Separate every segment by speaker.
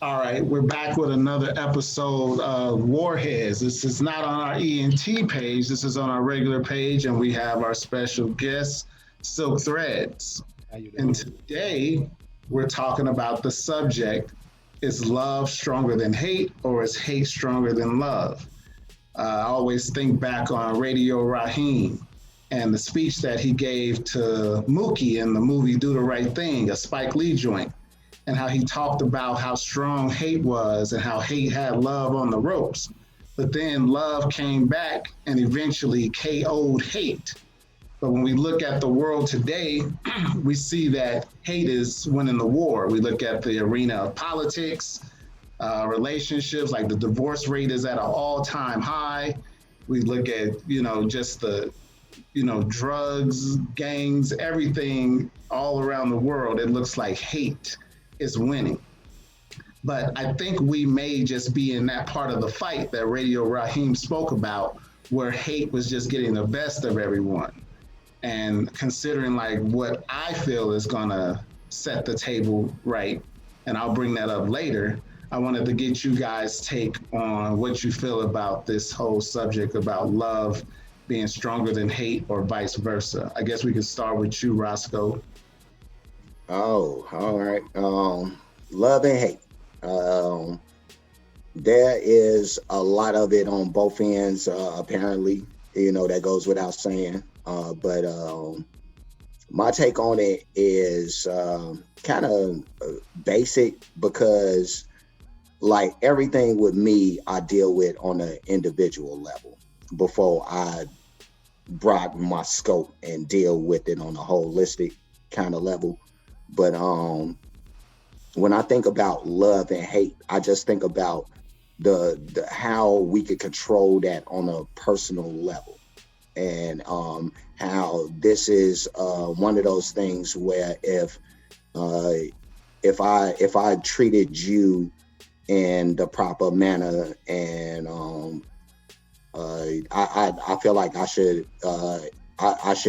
Speaker 1: All right, we're back with another episode of Warheads. This is not on our ENT page, this is on our regular page, and we have our special guest, Silk Threads.
Speaker 2: How you
Speaker 1: And
Speaker 2: doing?
Speaker 1: today we're talking about the subject: is love stronger than hate, or is hate stronger than love? I always think back on Radio Raheem and the speech that he gave to Mookie in the movie Do the Right Thing, a Spike Lee joint, and how he talked about how strong hate was and how hate had love on the ropes. But then love came back and eventually KO'd hate. But when we look at the world today, we see that hate is winning the war. We look at the arena of politics, relationships, like the divorce rate is at an all-time high. We look at, just the, drugs, gangs, everything all around the world. It looks like hate is winning. But I think we may just be in that part of the fight that Radio Raheem spoke about, where hate was just getting the best of everyone. And considering like what I feel is gonna set the table right, and I'll bring that up later. I wanted to get you guys' take on what you feel about this whole subject about love being stronger than hate or vice versa. I guess we could start with you, Roscoe.
Speaker 3: Oh, all right. Love and hate. Um, there is a lot of it on both ends, apparently, that goes without saying. But my take on it is kind of basic because, like everything with me, I deal with on an individual level before I broaden my scope and deal with it on a holistic kind of level. But when I think about love and hate, I just think about the how we could control that on a personal level, and how this is one of those things where uh, if I treated you in the proper manner, and I feel like I should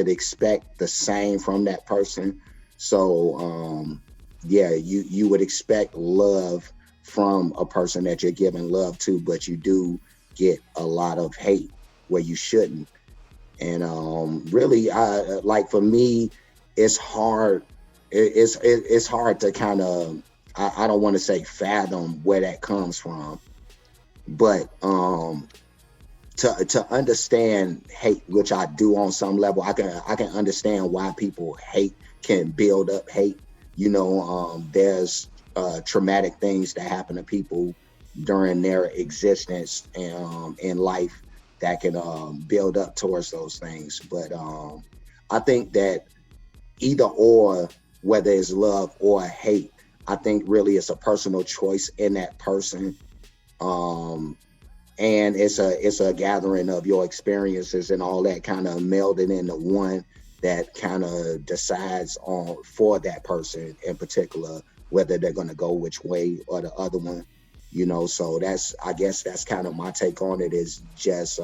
Speaker 3: expect the same from that person. So yeah, you would expect love from a person that you're giving love to, but you do get a lot of hate where you shouldn't. And really, I like for me, it's hard. It's hard to kind of I don't want to say fathom where that comes from, but to understand hate, which I do on some level, I can understand why people hate can build up hate. There's traumatic things that happen to people during their existence in life that can build up towards those things. But I think that either or, whether it's love or hate, I think really it's a personal choice in that person. Um, and it's a gathering of your experiences and all that kind of melded into one that kind of decides on for that person in particular whether they're going to go which way or the other one. So that's, I guess that's kind of my take on it, is just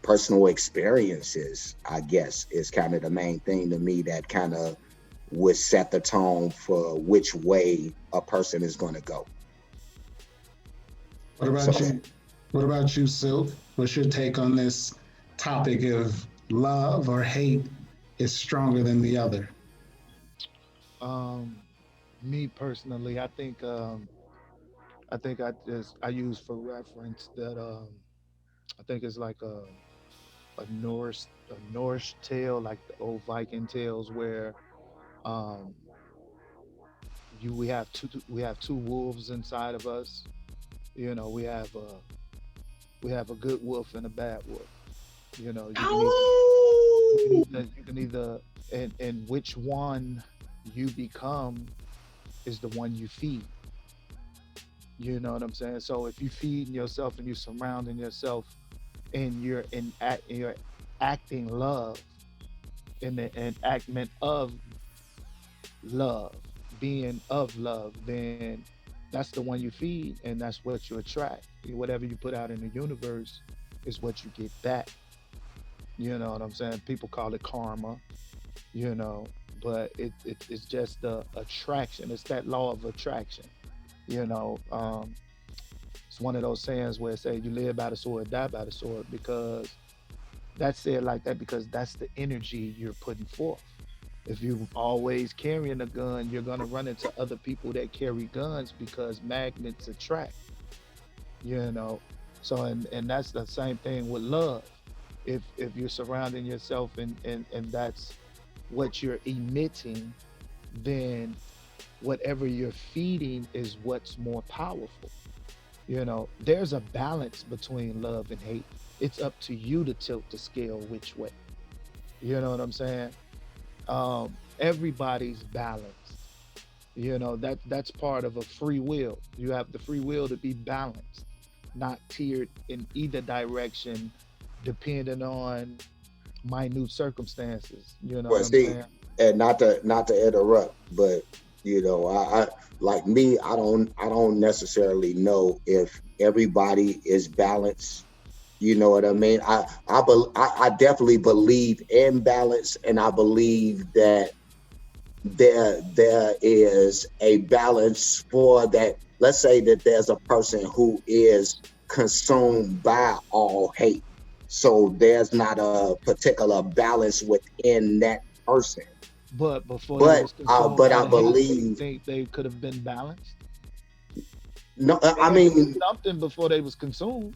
Speaker 3: personal experiences, I guess, is kind of the main thing to me that kind of would set the tone for which way a person is going to go.
Speaker 1: What
Speaker 3: So
Speaker 1: about you? What about you, Silk? What's your take on this topic of love or hate is stronger than the other?
Speaker 2: Um, Me personally, I think I use for reference that I think it's like a Norse tale, like the old Viking tales, where um you we have two wolves inside of us. You know, we have a good wolf and a bad wolf. You know, you can either and which one you become is the one you feed. You know what I'm saying? So if you feeding yourself and you surrounding yourself and you're acting love in the enactment of love, being of love, then that's the one you feed and that's what you attract. Whatever you put out in the universe is what you get back. You know what I'm saying? People call it karma, you know, but it's just the attraction. It's that law of attraction. You know, it's one of those sayings where it say you live by the sword, die by the sword, because that's said like that because that's the energy you're putting forth. If you're always carrying a gun, you're gonna run into other people that carry guns because magnets attract, you know. So and that's the same thing with love. If you're surrounding yourself and that's what you're emitting, then whatever you're feeding is what's more powerful. You know, there's a balance between love and hate. It's up to you to tilt the scale which way. You know what I'm saying? Everybody's balanced. You know, that's part of a free will. You have the free will to be balanced, not tiered in either direction, depending on minute circumstances. You know what
Speaker 3: Well,
Speaker 2: I'm
Speaker 3: see,
Speaker 2: saying?
Speaker 3: and not to interrupt, but I like me, I don't necessarily know if everybody is balanced. You know what I mean? I definitely believe in balance, and I believe that there is a balance for that. Let's say that there's a person who is consumed by all hate, so there's not a particular balance within that person.
Speaker 2: But before they
Speaker 3: but
Speaker 2: was
Speaker 3: uh,
Speaker 2: consumed
Speaker 3: but
Speaker 2: by
Speaker 3: I
Speaker 2: the hate, do you
Speaker 3: believe
Speaker 2: think they could have been balanced?
Speaker 3: no.
Speaker 2: They
Speaker 3: I
Speaker 2: had to be
Speaker 3: mean,
Speaker 2: something before they was consumed.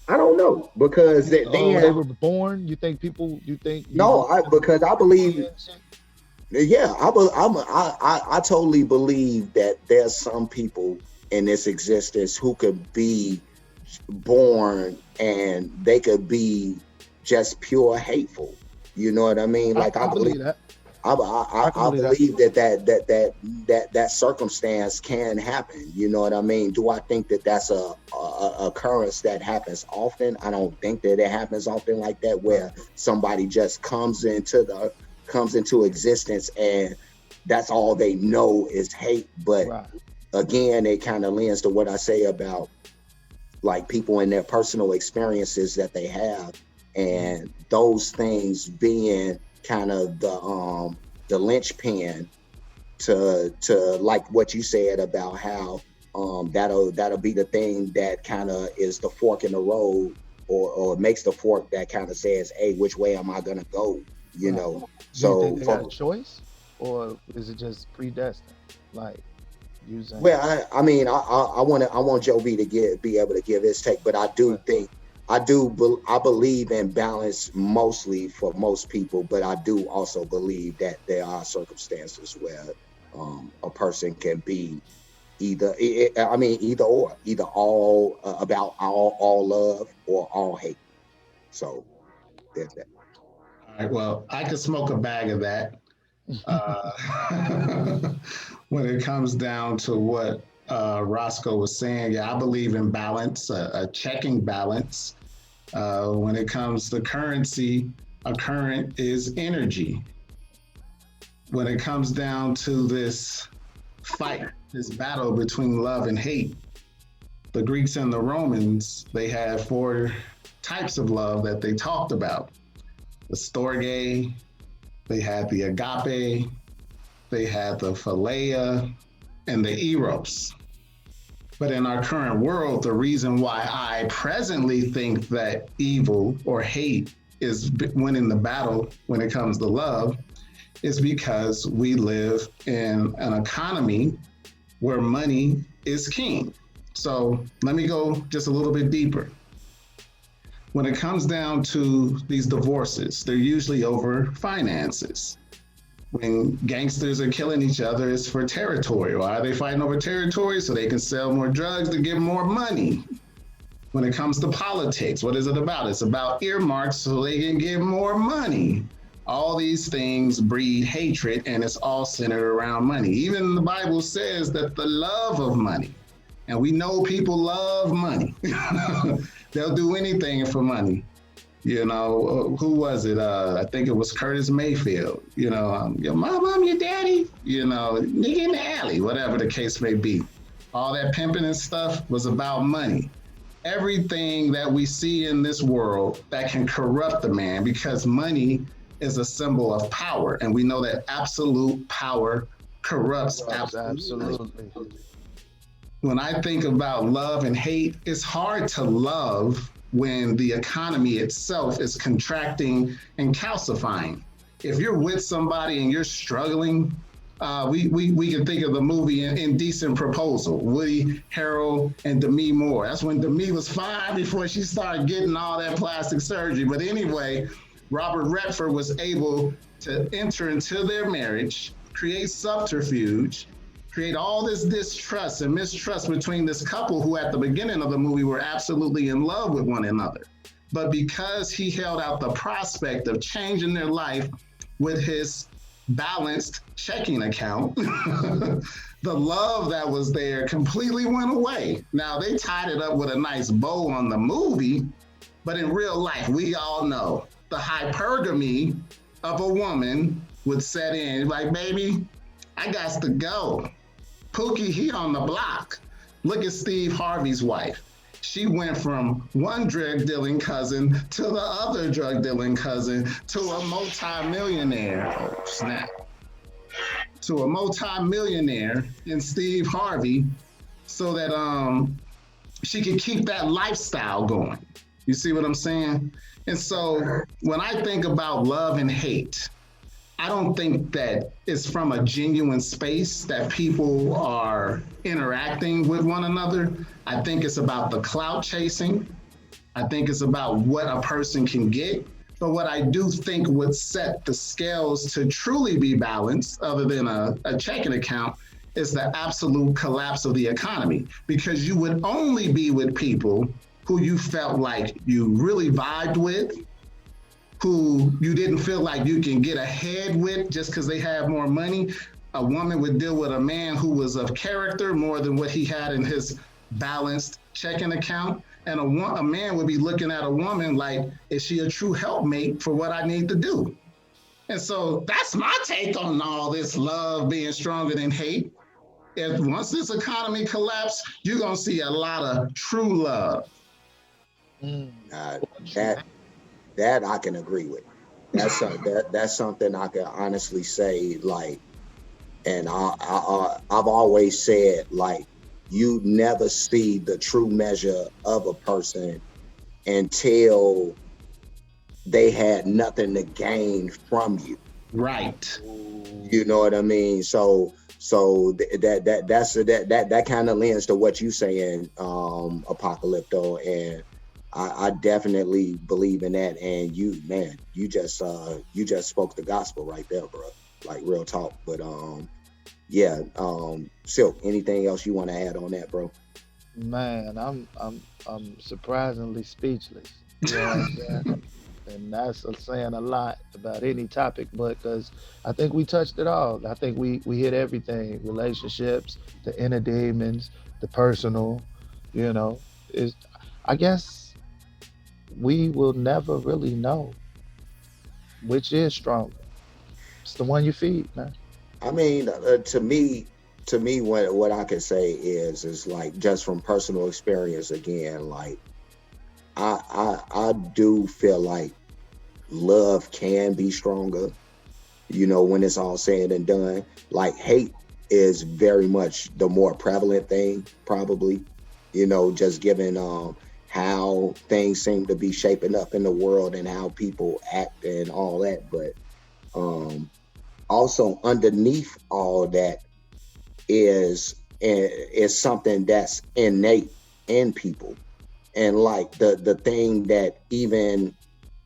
Speaker 3: I don't know because
Speaker 2: They
Speaker 3: then
Speaker 2: were born. You think people? You think you
Speaker 3: no,
Speaker 2: believe in
Speaker 3: because I
Speaker 2: pregnancy
Speaker 3: believe
Speaker 2: and shit?
Speaker 3: yeah, I totally believe that there's some people in this existence who could be born and they could be just pure hateful. You know what I mean?
Speaker 2: I
Speaker 3: Like
Speaker 2: can believe that. I can
Speaker 3: I
Speaker 2: believe that.
Speaker 3: believe that circumstance can happen. You know what I mean? Do I think that that's a occurrence that happens often? I don't think that it happens often like that,
Speaker 2: Right.
Speaker 3: where somebody just comes into existence and that's all they know is hate. But
Speaker 2: Right.
Speaker 3: again, it kind of lends to what I say about like people and their personal experiences that they have,
Speaker 2: Mhm.
Speaker 3: and those things being kind of the linchpin to like what you said about how that'll be the thing that kind of is the fork in the road, or makes the fork that kind of says, hey, which way am I gonna go, you
Speaker 2: Right.
Speaker 3: know?
Speaker 2: Do you think
Speaker 3: So
Speaker 2: they got a
Speaker 3: for
Speaker 2: choice, or is it just predestined? Like using.
Speaker 3: Well, I mean, I want Joe B to be able to give his take, but I do
Speaker 2: Right.
Speaker 3: think I believe in balance mostly for most people, but I do also believe that there are circumstances where a person can be I mean, either all about all love or all hate. So there's that.
Speaker 1: All right, well, I could smoke a bag of that. When it comes down to what Roscoe was saying, yeah, I believe in balance, a checking balance. When it comes to currency, a current is energy. When it comes down to this fight, this battle between love and hate, the Greeks and the Romans, they had four types of love that they talked about: the storge, they had the agape, they had the philia, and the eros. But in our current world, the reason why I presently think that evil or hate is winning the battle when it comes to love is because we live in an economy where money is king. So let me go just a little bit deeper. When it comes down to these divorces, they're usually over finances. When gangsters are killing each other, it's for territory. Why are they fighting over territory? So they can sell more drugs to get more money. When it comes to politics, what is it about? It's about earmarks so they can get more money. All these things breed hatred, and it's all centered around money. Even the Bible says that the love of money, and we know people love money. They'll do anything for money. Who was it? I think it was Curtis Mayfield. Your mom, your daddy. Nigga in the alley, whatever the case may be. All that pimping and stuff was about money. Everything that we see in this world that can corrupt the man, because money is a symbol of power, and we know that absolute power corrupts
Speaker 2: Corrupts
Speaker 1: absolutely.
Speaker 2: absolutely.
Speaker 1: When I think about love and hate, it's hard to love when the economy itself is contracting and calcifying. If you're with somebody and you're struggling, we can think of the movie Indecent Proposal, Woody Harrell and Demi Moore. That's when Demi was fine before she started getting all that plastic surgery. But anyway, Robert Redford was able to enter into their marriage, create subterfuge, create all this distrust and mistrust between this couple who at the beginning of the movie were absolutely in love with one another. But because he held out the prospect of changing their life with his balanced checking account, the love that was there completely went away. Now, they tied it up with a nice bow on the movie, but in real life, we all know the hypergamy of a woman would set in. Like, baby, I got to go. Pookie, he on the block. Look at Steve Harvey's wife. She went from one drug dealing cousin to the other drug dealing cousin to a multi-millionaire. Oh, snap. To a multi-millionaire in Steve Harvey so that she could keep that lifestyle going. You see what I'm saying? And so when I think about love and hate, I don't think that it's from a genuine space that people are interacting with one another. I think it's about the clout chasing. I think it's about what a person can get. But what I do think would set the scales to truly be balanced, other than a checking account, is the absolute collapse of the economy. Because you would only be with people who you felt like you really vibed with, who you didn't feel like you can get ahead with just because they have more money. A woman would deal with a man who was of character more than what he had in his balanced checking account. And a man would be looking at a woman like, is she a true helpmate for what I need to do? And so that's my take on all this love being stronger than hate. If once this economy collapses, you're going to see a lot of true love.
Speaker 3: That I can agree with. That's something I can honestly say, like, and I've always said, like, you never see the true measure of a person until they had nothing to gain from you.
Speaker 1: Right.
Speaker 3: You know what I mean? So that kind of lends to what you saying, Apocalypto, and I definitely believe in that. And you just spoke the gospel right there, bro. Like, real talk. But yeah, Silk, anything else you want to add on that, bro?
Speaker 2: Man, I'm surprisingly speechless. You know what I'm saying? And that's saying a lot about any topic, but because I think we touched it all. I think we hit everything: relationships, the inner demons, the personal. You know, is I guess we will never really know which is stronger. It's the one you feed, man.
Speaker 3: I mean, to me, what I can say is like, just from personal experience again, like, I do feel like love can be stronger, you know, when it's all said and done. Like, hate is very much the more prevalent thing, probably, you know, just given how things seem to be shaping up in the world and how people act and all that. But also underneath all that is something that's innate in people. And like the thing that even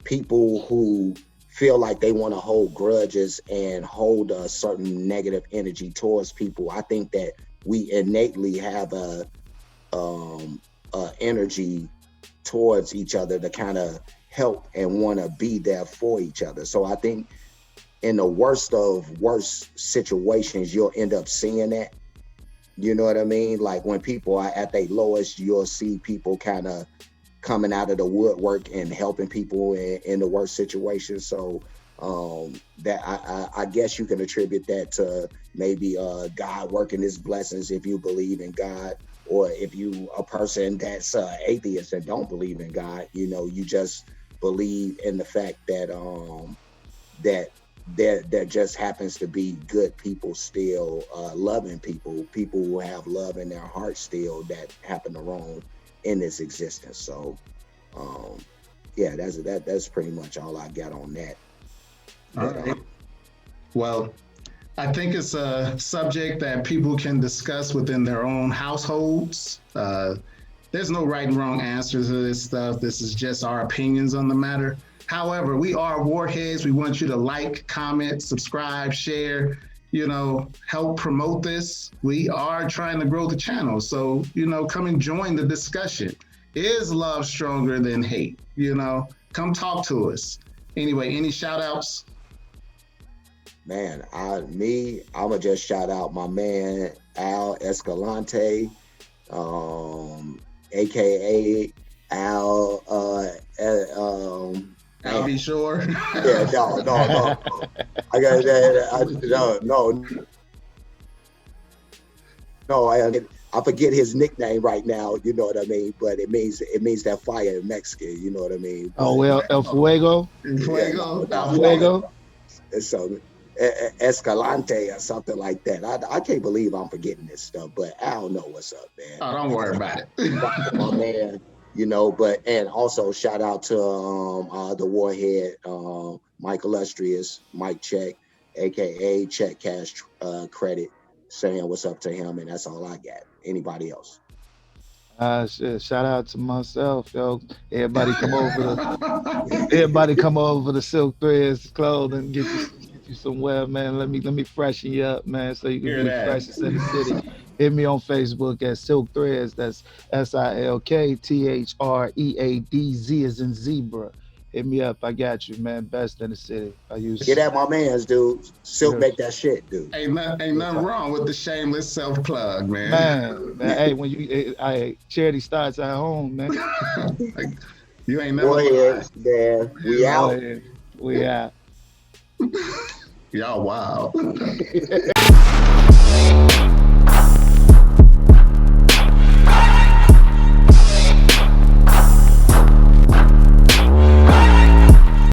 Speaker 3: people who feel like they want to hold grudges and hold a certain negative energy towards people, I think that we innately have a energy towards each other to kind of help and want to be there for each other. So I think in the worst of worst situations, you'll end up seeing that. You know what I mean? Like, when people are at their lowest, you'll see people kind of coming out of the woodwork and helping people in the worst situations. So that I guess you can attribute that to maybe God working his blessings if you believe in God, or if you a person that's atheist and don't believe in God, you know, you just believe in the fact that that there just happens to be good people still, loving people who have love in their heart still, that happen to roam in this existence. So yeah, that's pretty much all I got on that.
Speaker 1: All right. Well, I think it's a subject that people can discuss within their own households. There's no right and wrong answers to this stuff. This is just our opinions on the matter. However, we are Warheads. We want you to like, comment, subscribe, share, help promote this. We are trying to grow the channel. So, come and join the discussion. Is love stronger than hate? Come talk to us. Anyway, any shout outs?
Speaker 3: Man, I'ma just shout out my man Al Escalante, aka Al
Speaker 1: I'll be sure.
Speaker 3: Yeah, no. I got that. No. I forget his nickname right now. You know what I mean? But it means that fire in Mexican. You know what I mean? But,
Speaker 2: oh well, El Fuego.
Speaker 1: El
Speaker 2: Fuego.
Speaker 3: So Escalante or something like that. I can't believe I'm forgetting this stuff, but I don't know what's up, man.
Speaker 1: Oh, don't worry about it.
Speaker 3: My man, and also shout out to the Warhead, Mike Illustrious, Mike Check, aka Check Cash Credit, saying what's up to him, and that's all I got. Anybody else?
Speaker 2: Shout out to myself, yo. Everybody come over the Silk Threads clothing, get you some wear, man. Let me freshen you up, man, so you can be freshest in the city. Hit me on Facebook at Silk Threads. That's SILKTHREADZ as in zebra. Hit me up. I got you, man. Best in the city.
Speaker 3: Get at my man's, dude. Silk make that shit, dude.
Speaker 1: Ain't nothing wrong with the shameless self plug, man.
Speaker 2: Man, hey, when charity starts at home, man.
Speaker 1: You ain't never.
Speaker 3: Warheads, man. We out.
Speaker 2: We out.
Speaker 1: Y'all wild.